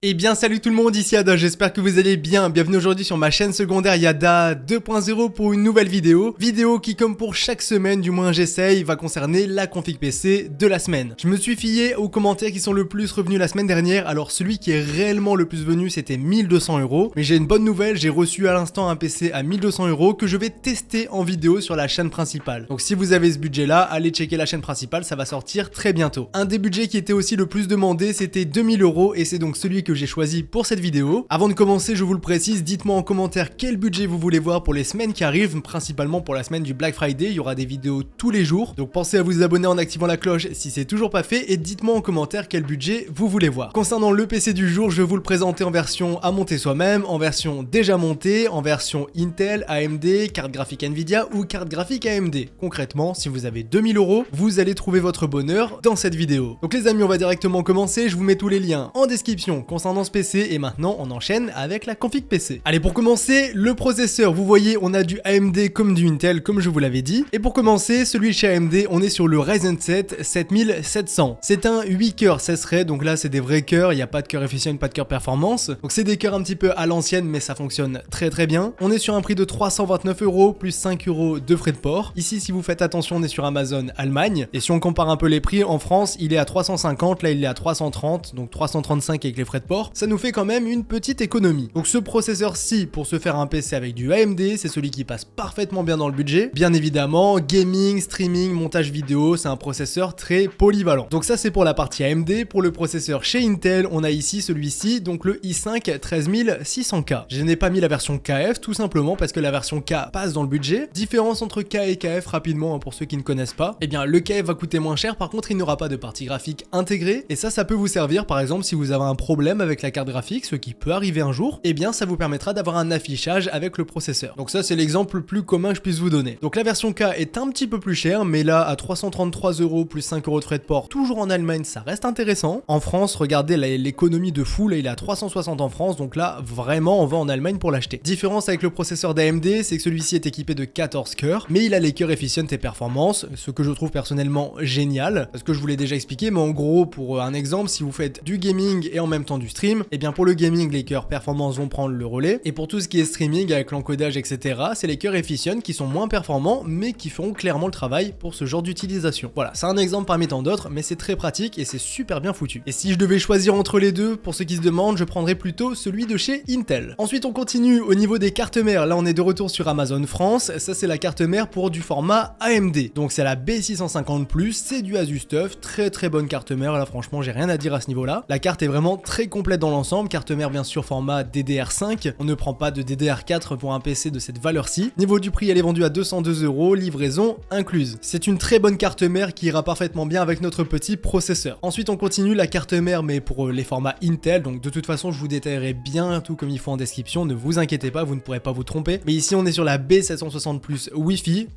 Eh bien salut tout le monde, ici Ada, j'espère que vous allez bien. Bienvenue aujourd'hui sur ma chaîne secondaire Yada 2.0 pour une nouvelle vidéo. Vidéo qui, comme pour chaque semaine, du moins j'essaye, va concerner la config PC de la semaine. Je me suis fié aux commentaires qui sont le plus revenus la semaine dernière. Alors celui qui est réellement le plus venu c'était 1200 €. Mais j'ai une bonne nouvelle, j'ai reçu à l'instant un PC à 1200 € que je vais tester en vidéo sur la chaîne principale. Donc si vous avez ce budget là, allez checker la chaîne principale, ça va sortir très bientôt. Un des budgets qui était aussi le plus demandé c'était 2000 € et c'est donc celui que j'ai choisi pour cette vidéo. Avant de commencer, je vous le précise, dites-moi en commentaire quel budget vous voulez voir pour les semaines qui arrivent, principalement pour la semaine du Black Friday, il y aura des vidéos tous les jours. Donc pensez à vous abonner en activant la cloche si c'est toujours pas fait et dites-moi en commentaire quel budget vous voulez voir. Concernant le PC du jour, je vais vous le présenter en version à monter soi-même, en version déjà montée, en version Intel, AMD, carte graphique Nvidia ou carte graphique AMD. Concrètement, si vous avez 2000 €, vous allez trouver votre bonheur dans cette vidéo. Donc les amis, on va directement commencer, je vous mets tous les liens en description concernant ce PC et maintenant on enchaîne avec la config PC. Allez, pour commencer, le processeur, vous voyez on a du AMD comme du Intel comme je vous l'avais dit. Et pour commencer, celui chez AMD, on est sur le Ryzen 7 7700. C'est un 8 cœurs 16 threads, donc là c'est des vrais cœurs, il n'y a pas de cœur efficient, pas de cœur performance. Donc c'est des cœurs un petit peu à l'ancienne mais ça fonctionne très bien. On est sur un prix de 329 € plus 5 € de frais de port. Ici si vous faites attention on est sur Amazon Allemagne et si on compare un peu les prix en France il est à 350, là il est à 330, donc 335 avec les frais de port. Ça nous fait quand même une petite économie. Donc ce processeur-ci, pour se faire un PC avec du AMD, c'est celui qui passe parfaitement bien dans le budget. Bien évidemment, gaming, streaming, montage vidéo, c'est un processeur très polyvalent. Donc ça c'est pour la partie AMD. Pour le processeur chez Intel, on a ici celui-ci, donc le i5 13600K. Je n'ai pas mis la version KF tout simplement parce que la version K passe dans le budget. Différence entre K et KF rapidement pour ceux qui ne connaissent pas. Eh bien le KF va coûter moins cher, par contre il n'aura pas de partie graphique intégrée et ça peut vous servir par exemple si vous avez un problème avec la carte graphique, ce qui peut arriver un jour, et bien ça vous permettra d'avoir un affichage avec le processeur. Donc ça c'est l'exemple le plus commun que je puisse vous donner. Donc la version K est un petit peu plus chère, mais là à 333 € plus 5 € de frais de port, toujours en Allemagne, ça reste intéressant. En France, regardez l'économie de fou, là il est à 360 en France, donc là vraiment on va en Allemagne pour l'acheter. Différence avec le processeur d'AMD, c'est que celui-ci est équipé de 14 cœurs, mais il a les cœurs efficient et performance, ce que je trouve personnellement génial, parce que je vous l'ai déjà expliqué, mais en gros pour un exemple, si vous faites du gaming et en même temps du stream, et bien pour le gaming, les cœurs performance vont prendre le relais. Et pour tout ce qui est streaming avec l'encodage, etc., c'est les cœurs efficient qui sont moins performants, mais qui feront clairement le travail pour ce genre d'utilisation. Voilà, c'est un exemple parmi tant d'autres, mais c'est très pratique et c'est super bien foutu. Et si je devais choisir entre les deux, pour ceux qui se demandent, je prendrais plutôt celui de chez Intel. Ensuite, on continue au niveau des cartes mères. Là, on est de retour sur Amazon France. Ça, c'est la carte mère pour du format AMD. Donc, c'est la B650+, c'est du Asus Stuff. Très bonne carte mère. Là, franchement, j'ai rien à dire à ce niveau-là. La carte est vraiment très complète dans l'ensemble. Carte mère bien sûr format DDR5, on ne prend pas de DDR4 pour un PC de cette valeur-ci. Niveau du prix, elle est vendue à 202 €, livraison incluse. C'est une très bonne carte mère qui ira parfaitement bien avec notre petit processeur. Ensuite on continue la carte mère mais pour les formats Intel, donc de toute façon je vous détaillerai bien tout comme il faut en description, ne vous inquiétez pas, vous ne pourrez pas vous tromper. Mais ici on est sur la B760+ Wi-Fi,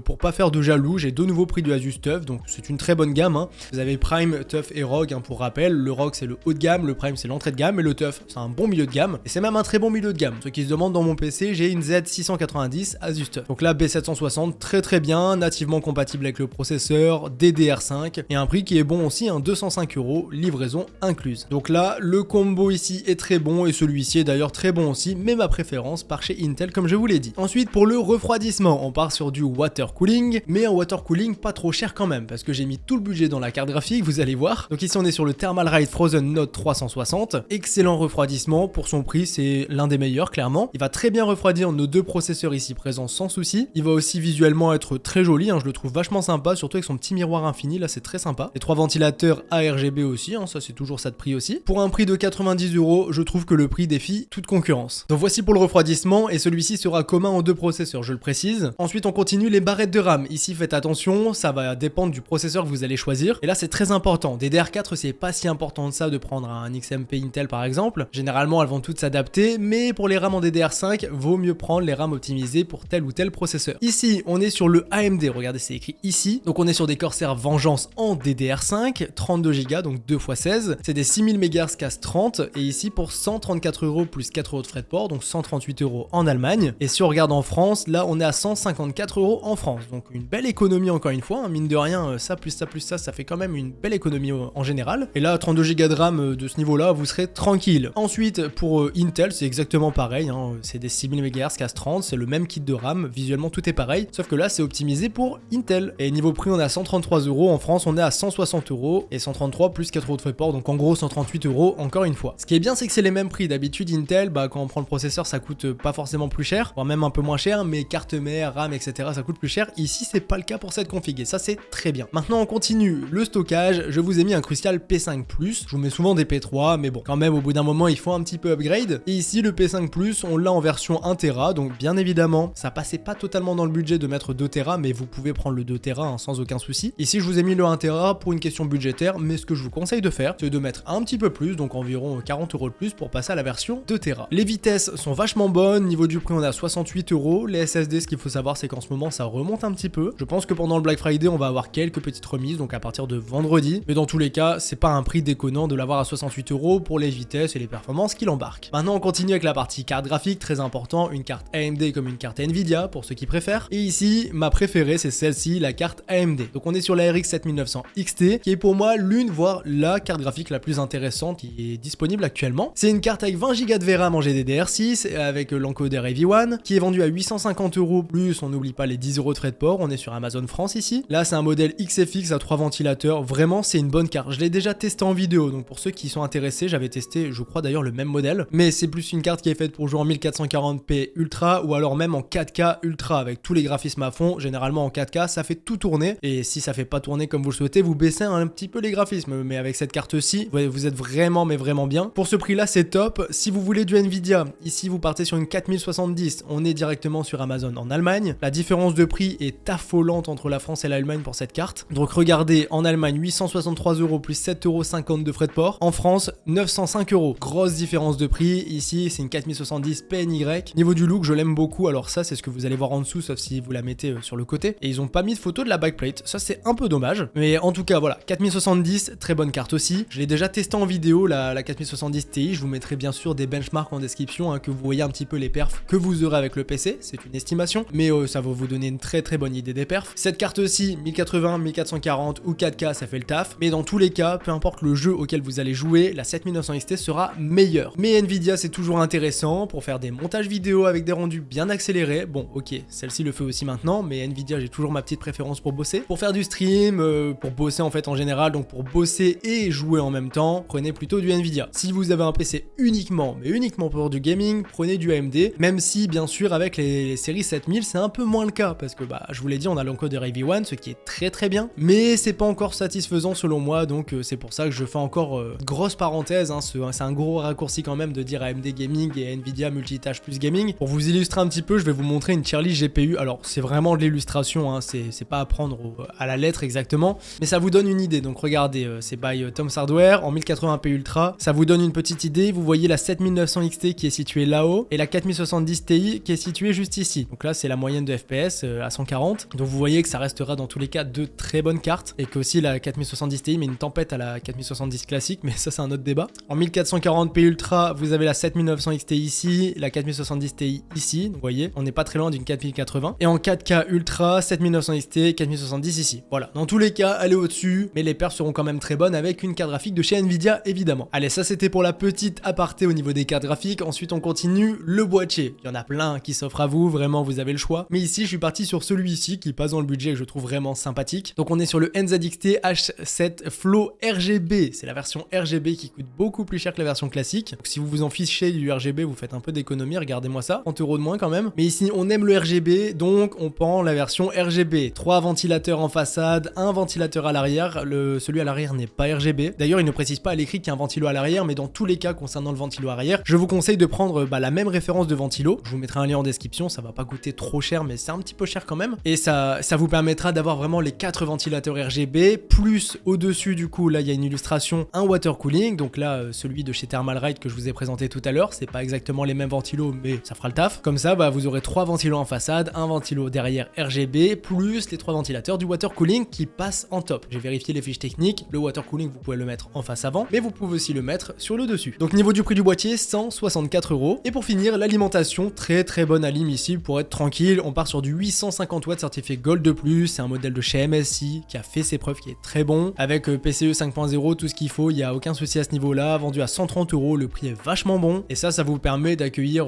pour pas faire de jaloux, j'ai deux nouveaux prix du Asus TUF, donc c'est une très bonne gamme. Vous avez Prime, TUF et ROG pour rappel, le ROG c'est le haut de gamme, le Prime c'est l'entrée de gamme et le TUF c'est un bon milieu de gamme, et c'est même un très bon milieu de gamme. Ceux qui se demandent, dans mon PC, j'ai une Z690 Asus TUF. Donc là, B760, très bien, nativement compatible avec le processeur, DDR5, et un prix qui est bon aussi, 205 €, livraison incluse. Donc là, le combo ici est très bon, et celui-ci est d'ailleurs très bon aussi, mais ma préférence part chez Intel, comme je vous l'ai dit. Ensuite, pour le refroidissement, on part sur du water cooling, mais un water cooling pas trop cher quand même, parce que j'ai mis tout le budget dans la carte graphique, vous allez voir. Donc ici, on est sur le Thermalright Frozen Note 360, excellent refroidissement, pour son prix, c'est l'un des meilleurs, clairement. Il va très bien refroidir nos deux processeurs ici présents sans souci. Il va aussi visuellement être très joli, je le trouve vachement sympa, surtout avec son petit miroir infini, là c'est très sympa. Les trois ventilateurs ARGB aussi, ça c'est toujours ça de prix aussi. Pour un prix de 90 €, je trouve que le prix défie toute concurrence. Donc voici pour le refroidissement, et celui-ci sera commun aux deux processeurs, je le précise. Ensuite on continue les barrettes de RAM. Ici faites attention, ça va dépendre du processeur que vous allez choisir. Et là c'est très important. DDR4 c'est pas si important de ça de prendre un XMP Intel par exemple. Généralement elles vont toutes s'adapter, mais pour les RAM en DDR5, vaut mieux prendre les RAM optimisées pour tel ou tel processeur. Ici, on est sur le AMD, regardez, c'est écrit ici. Donc on est sur des Corsair Vengeance en DDR5, 32 Go, donc 2x16. C'est des 6000 MHz CAS 30, et ici pour 134 € plus 4 € de frais de port, donc 138 € en Allemagne. Et si on regarde en France, là on est à 154 € en France. Donc une belle économie encore une fois, mine de rien, ça plus ça plus ça, ça fait quand même une belle économie en général. Et là, 32 Go de RAM de ce niveau-là, fois, vous serez tranquille. Ensuite, pour Intel, c'est exactement pareil, hein, c'est des 6000 MHz Cas30, c'est le même kit de RAM, visuellement tout est pareil, sauf que là c'est optimisé pour Intel. Et niveau prix, on est à 133 €, en France on est à 160 € et 133 plus 4 € de frais de port, donc en gros 138 € encore une fois. Ce qui est bien, c'est que c'est les mêmes prix. D'habitude Intel, quand on prend le processeur, ça coûte pas forcément plus cher, voire même un peu moins cher, mais carte mère, RAM, etc. ça coûte plus cher. Ici c'est pas le cas pour cette config et ça c'est très bien. Maintenant on continue le stockage, je vous ai mis un Crucial P5+, je vous mets souvent des P3, mais bon, quand même au bout d'un moment il faut un petit peu upgrade. Et ici le P5+, on l'a en version 1 Tera, donc bien évidemment ça passait pas totalement dans le budget de mettre 2 Tera, mais vous pouvez prendre le 2 Tera hein, sans aucun souci. Ici je vous ai mis le 1 Tera pour une question budgétaire, mais ce que je vous conseille de faire, c'est de mettre un petit peu plus, donc environ 40 € de plus pour passer à la version 2 Tera. Les vitesses sont vachement bonnes, niveau du prix on est à 68 €. Les SSD, ce qu'il faut savoir, c'est qu'en ce moment ça remonte un petit peu. Je pense que pendant le Black Friday on va avoir quelques petites remises, donc à partir de vendredi, mais dans tous les cas c'est pas un prix déconnant de l'avoir à 68 € pour les vitesses et les performances qu'il embarque. Maintenant on continue avec la partie carte graphique, très important, une carte AMD comme une carte Nvidia pour ceux qui préfèrent. Et ici ma préférée c'est celle-ci, la carte AMD. Donc on est sur la RX 7900 XT qui est pour moi l'une voire la carte graphique la plus intéressante qui est disponible actuellement. C'est une carte avec 20 Go de VRAM en GDDR6 avec l'encodeur AV1 qui est vendu à 850 € plus on n'oublie pas les 10 € de frais de port. On est sur Amazon France ici. Là c'est un modèle XFX à 3 ventilateurs, vraiment c'est une bonne carte. Je l'ai déjà testé en vidéo, donc pour ceux qui sont intéressés, j'avais testé je crois d'ailleurs le même modèle, mais c'est plus une carte qui est faite pour jouer en 1440p ultra ou alors même en 4K ultra avec tous les graphismes à fond. Généralement en 4K ça fait tout tourner, et si ça fait pas tourner comme vous le souhaitez, vous baissez un petit peu les graphismes, mais avec cette carte-ci vous êtes vraiment mais vraiment bien. Pour ce prix là c'est top. Si vous voulez du Nvidia, ici vous partez sur une 4070, on est directement sur Amazon en Allemagne. La différence de prix est affolante entre la France et l'Allemagne pour cette carte. Donc regardez, en Allemagne 863 € plus 7,50 € de frais de port, en France 905 €. Grosse différence de prix. Ici c'est une 4070 PNY. Niveau du look je l'aime beaucoup, alors ça c'est ce que vous allez voir en dessous sauf si vous la mettez sur le côté, et ils ont pas mis de photo de la backplate, ça c'est un peu dommage, mais en tout cas voilà, 4070 très bonne carte aussi. Je l'ai déjà testé en vidéo la 4070 Ti, je vous mettrai bien sûr des benchmarks en description hein, que vous voyez un petit peu les perfs que vous aurez avec le PC, c'est une estimation, mais ça va vous donner une très bonne idée des perfs. Cette carte-ci 1080, 1440 ou 4K ça fait le taf, mais dans tous les cas, peu importe le jeu auquel vous allez jouer, la 7900 XT sera meilleure. Mais Nvidia c'est toujours intéressant pour faire des montages vidéo avec des rendus bien accélérés. Bon ok, celle-ci le fait aussi maintenant, mais Nvidia j'ai toujours ma petite préférence pour bosser. Pour faire du stream, pour bosser en fait en général, donc pour bosser et jouer en même temps, prenez plutôt du Nvidia. Si vous avez un PC uniquement, mais uniquement pour du gaming, prenez du AMD, même si bien sûr avec les séries 7000 c'est un peu moins le cas, parce que je vous l'ai dit, on a l'encodeur AV1, ce qui est très bien, mais c'est pas encore satisfaisant selon moi, donc c'est pour ça que je fais encore grosse parenthèse, hein, c'est un gros raccourci quand même de dire AMD Gaming et Nvidia multitâche plus gaming. Pour vous illustrer un petit peu, je vais vous montrer une tier list GPU, alors c'est vraiment de l'illustration, hein, c'est pas à prendre à la lettre exactement, mais ça vous donne une idée. Donc regardez, c'est by Tom's Hardware en 1080p Ultra, ça vous donne une petite idée. Vous voyez la 7900 XT qui est située là-haut et la 4070 Ti qui est située juste ici. Donc là c'est la moyenne de FPS à 140, donc vous voyez que ça restera dans tous les cas de très bonnes cartes, et que aussi la 4070 Ti met une tempête à la 4070 classique, mais ça c'est un autre débat. En 1440p Ultra vous avez la 7900 XT ici, la 4070 Ti ici, donc vous voyez on n'est pas très loin d'une 4080, et en 4K Ultra 7900 XT 4070 ici. Voilà, dans tous les cas allez au-dessus, mais les perfs seront quand même très bonnes avec une carte graphique de chez Nvidia évidemment. Allez, ça c'était pour la petite aparté au niveau des cartes graphiques. Ensuite on continue le boîtier, il y en a plein qui s'offrent à vous, vraiment vous avez le choix, mais ici je suis parti sur celui-ci qui passe dans le budget et que je trouve vraiment sympathique. Donc on est sur le NZXT H7 Flow RGB, c'est la version RGB qui coûte beaucoup plus cher que la version classique, donc si vous vous en fichez du RGB vous faites un peu d'économie, regardez-moi ça, 30 € de moins quand même, mais ici on aime le RGB donc on prend la version RGB, 3 ventilateurs en façade, un ventilateur à l'arrière, celui à l'arrière n'est pas RGB, d'ailleurs il ne précise pas à l'écrit qu'il y a un ventilo à l'arrière, mais dans tous les cas concernant le ventilo arrière, je vous conseille de prendre la même référence de ventilo, je vous mettrai un lien en description, ça va pas coûter trop cher mais c'est un petit peu cher quand même, et ça vous permettra d'avoir vraiment les 4 ventilateurs RGB, plus au-dessus du coup là il y a une illustration, un water cooling, donc là celui de chez Thermalright que je vous ai présenté tout à l'heure, c'est pas exactement les mêmes ventilos mais ça fera le taf, comme ça vous aurez 3 ventilos en façade, un ventilo derrière RGB, plus les 3 ventilateurs du water cooling qui passent en top. J'ai vérifié les fiches techniques, le water cooling vous pouvez le mettre en face avant, mais vous pouvez aussi le mettre sur le dessus. Donc niveau du prix du boîtier, 164 €. Et pour finir, l'alimentation, très bonne alim ici pour être tranquille, on part sur du 850 watts certifié Gold de plus, c'est un modèle de chez MSI qui a fait ses preuves, qui est très bon, avec PCE 5.0, tout ce qu'il faut, il n'y a aucun souci à ce niveau niveau-là, vendu à 130 €, le prix est vachement bon. Et ça vous permet d'accueillir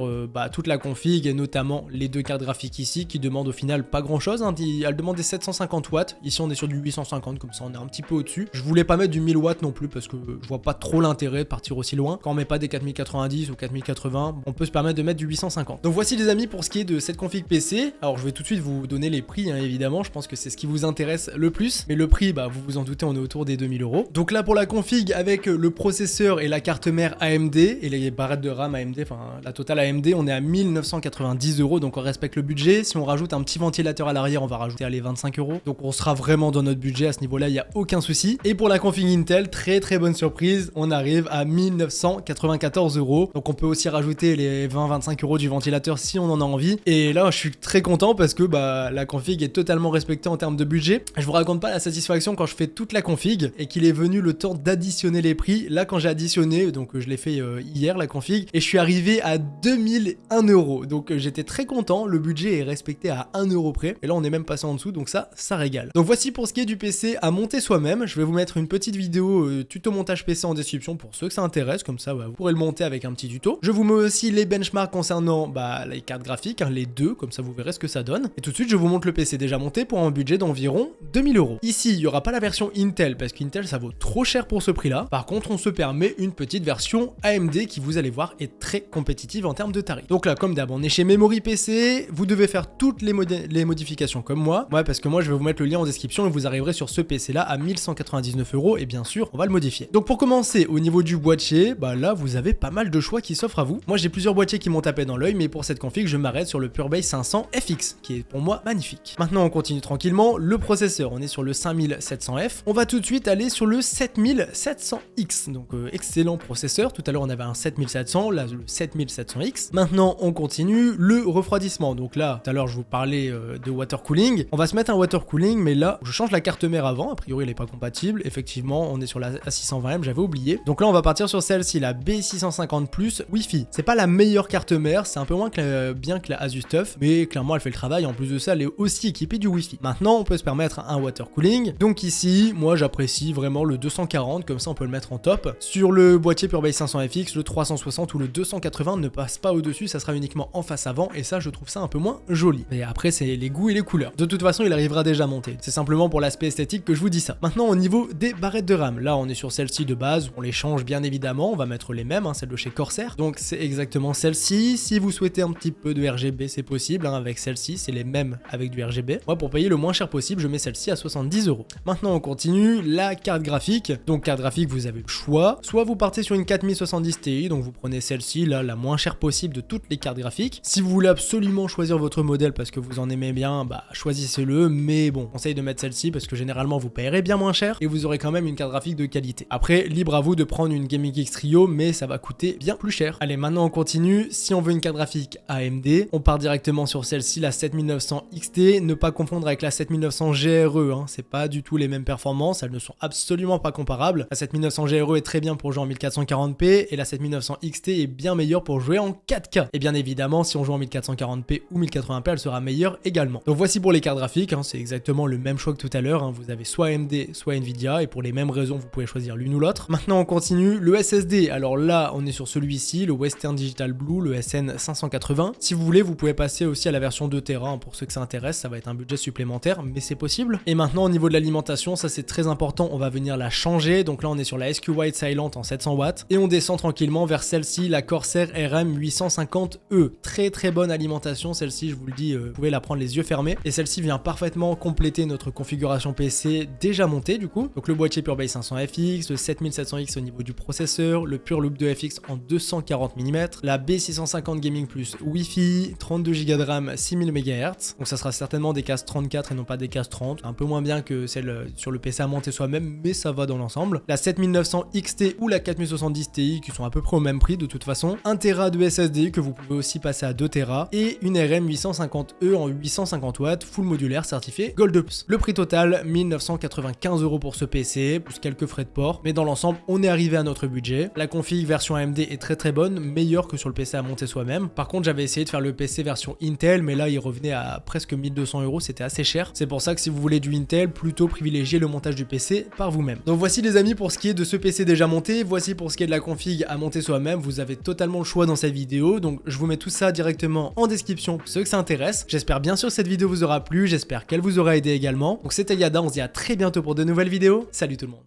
toute la config et notamment les deux cartes graphiques ici qui demandent au final pas grand-chose. Hein. Elles demandent des 750 watts. Ici, on est sur du 850, comme ça on est un petit peu au-dessus. Je voulais pas mettre du 1000 watts non plus parce que je vois pas trop l'intérêt de partir aussi loin. Quand on met pas des 4090 ou 4080, on peut se permettre de mettre du 850. Donc voici les amis pour ce qui est de cette config PC. Alors je vais tout de suite vous donner les prix, hein, évidemment. Je pense que c'est ce qui vous intéresse le plus. Mais le prix, vous vous en doutez, on est autour des 2000 €. Donc là pour la config avec le processeur et la carte mère AMD et les barrettes de RAM AMD, enfin la totale AMD, on est à 1990 €. Donc on respecte le budget. Si on rajoute un petit ventilateur à l'arrière, on va rajouter les 25 €. Donc on sera vraiment dans notre budget à ce niveau-là, il n'y a aucun souci. Et pour la config Intel, très bonne surprise, on arrive à 1994 €. Donc on peut aussi rajouter les 20-25 € du ventilateur si on en a envie. Et là je suis très content parce que la config est totalement respectée en termes de budget. Je vous raconte pas la satisfaction quand je fais toute la config et qu'il est venu le temps d'additionner les prix. Là quand j'ai additionné, donc je l'ai fait hier la config, et je suis arrivé à 2001 €. Donc j'étais très content, le budget est respecté à 1 € près. Et là on est même passé en dessous, donc ça régale. Donc voici pour ce qui est du PC à monter soi-même. Je vais vous mettre une petite vidéo tuto montage PC en description pour ceux que ça intéresse, comme ça vous pourrez le monter avec un petit tuto. Je vous mets aussi les benchmarks concernant les cartes graphiques, hein, les deux, comme ça vous verrez ce que ça donne. Et tout de suite je vous montre le PC déjà monté pour un budget d'environ 2000 €. Ici il n'y aura pas la version Intel parce qu'Intel ça vaut trop cher pour ce prix là. Par contre on se permet une petite version AMD qui, vous allez voir, est très compétitive en termes de tarifs. Donc là comme d'hab on est chez Memory PC, vous devez faire toutes les modifications comme moi. Ouais, parce que moi je vais vous mettre le lien en description et vous arriverez sur ce PC là à 1199 € et bien sûr on va le modifier. Donc pour commencer au niveau du boîtier, là vous avez pas mal de choix qui s'offrent à vous. Moi j'ai plusieurs boîtiers qui m'ont tapé dans l'œil, mais pour cette config je m'arrête sur le Purebase 500 FX qui est pour moi magnifique. Maintenant on continue tranquillement, le processeur on est sur le 5700F, on va tout de suite aller sur le 7700X, donc excellent processeur. Tout à l'heure on avait un 7700, là le 7700X. Maintenant on continue le refroidissement, donc là tout à l'heure je vous parlais de water cooling, on va se mettre un water cooling, mais là je change la carte mère avant, a priori elle est pas compatible. Effectivement on est sur la A620M, j'avais oublié. Donc là on va partir sur celle-ci, la B650 Plus Wi-Fi. C'est pas la meilleure carte mère, c'est un peu moins bien que la Asus TUF, mais clairement elle fait le travail. En plus de ça elle est aussi équipée du Wi-Fi. Maintenant on peut se permettre un water cooling, donc ici moi j'apprécie vraiment le 240, comme ça on peut le mettre en top. Sur le boîtier Purebase 500FX, le 360 ou le 280 ne passe pas au-dessus, ça sera uniquement en face avant, et ça je trouve ça un peu moins joli. Et après c'est les goûts et les couleurs. De toute façon il arrivera déjà monté, c'est simplement pour l'aspect esthétique que je vous dis ça. Maintenant au niveau des barrettes de RAM, là on est sur celle-ci de base, on les change bien évidemment, on va mettre les mêmes, celle de chez Corsair, donc c'est exactement celle-ci. Si vous souhaitez un petit peu de RGB c'est possible, avec celle-ci c'est les mêmes avec du RGB. Moi pour payer le moins cher possible je mets celle-ci à 70 €. Maintenant on continue, la carte graphique. Donc carte graphique vous avez le choix, soit vous partez sur une 4070 Ti, donc vous prenez celle-ci là, la moins chère possible de toutes les cartes graphiques. Si vous voulez absolument choisir votre modèle parce que vous en aimez bien, choisissez-le, mais bon, conseille de mettre celle-ci parce que généralement vous payerez bien moins cher et vous aurez quand même une carte graphique de qualité. Après libre à vous de prendre une Gaming Geeks Trio, mais ça va coûter bien plus cher. Allez, maintenant on continue. Si on veut une carte graphique AMD, on part directement sur celle-ci, la 7900 XT, ne pas confondre avec la 7900 GRE, c'est pas du tout les mêmes performances, elles ne sont absolument pas comparables. La 7900 GRE est très bien pour jouer en 1440p et la 7900 XT est bien meilleure pour jouer en 4K. Et bien évidemment, si on joue en 1440p ou 1080p, elle sera meilleure également. Donc voici pour les cartes graphiques, c'est exactement le même choix que tout à l'heure, vous avez soit AMD, soit Nvidia, et pour les mêmes raisons, vous pouvez choisir l'une ou l'autre. Maintenant, on continue, le SSD. Alors là, on est sur celui-ci, le Western Digital Blue, le SN580. Si vous voulez, vous pouvez passer aussi à la version 2 Tera, pour ceux que ça intéresse, ça va être un budget supplémentaire, mais c'est possible. Et maintenant, au niveau de l'alimentation, ça c'est très important, on va venir la changer. Donc là, on est sur la SQ White Silent en 700 watts, et on descend tranquillement vers celle-ci, la Corsair RM850E. Très bonne alimentation, celle-ci, je vous le dis, vous pouvez la prendre les yeux fermés. Et celle-ci vient parfaitement compléter notre configuration PC déjà montée du coup. Donc le boîtier Purebase 500FX, le 7700X au niveau du processeur, le PureLoop 2FX en 240 mm, la B650 Gaming Plus Wi-Fi, 32 Go de RAM, 6000 MHz. Donc ça sera certainement des cases 34 et non pas des cases 30. Un peu moins bien que celle sur le PC à monter soi-même, mais ça va dans l'ensemble. La 7900 XT ou la 4070 Ti qui sont à peu près au même prix de toute façon. 1 Tera de SSD que vous pouvez aussi passer à 2 Tera et une RM850E en 850 watts full modulaire certifié Goldops. Le prix total 1995 € pour ce PC plus quelques frais de port, mais dans l'ensemble on est arrivé à notre budget. La config version AMD est très bonne, meilleure que sur le PC à monter soi-même. Par contre j'avais essayé de faire le PC version Intel, mais là il revenait à presque 1200 €, c'était assez cher. C'est pour ça que si vous voulez du Intel, plutôt privilégiez le montage du PC par vous-même. Donc voici les amis pour ce qui est de ce PC déjà déjà monté. Voici pour ce qui est de la config à monter soi-même. Vous avez totalement le choix dans cette vidéo. Donc je vous mets tout ça directement en description pour ceux que ça intéresse. J'espère bien sûr que cette vidéo vous aura plu. J'espère qu'elle vous aura aidé également. Donc c'était Yada, on se dit à très bientôt pour de nouvelles vidéos. Salut tout le monde.